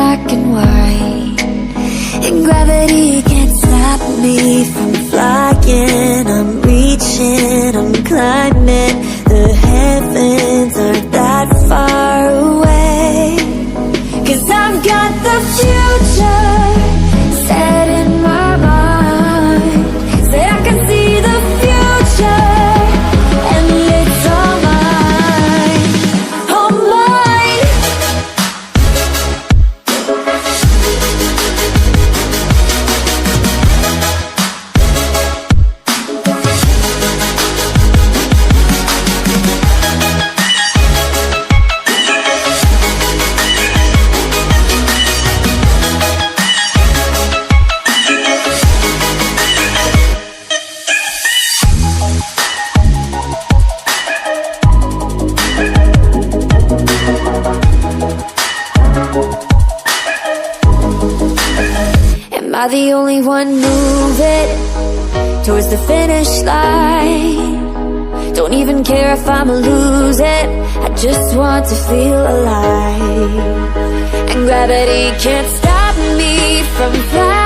black and white, and gravity can't stop me from flying. I'm reaching, I'm climbing. The heavens aren't that far away, 'cause I've got the future set in my mind. Say I can see the future, and it's all mine, all mine. Am I the only one moving towards the finish line? Don't even care if I'ma lose it, I just want to feel alive. And gravity can't stop me from flying.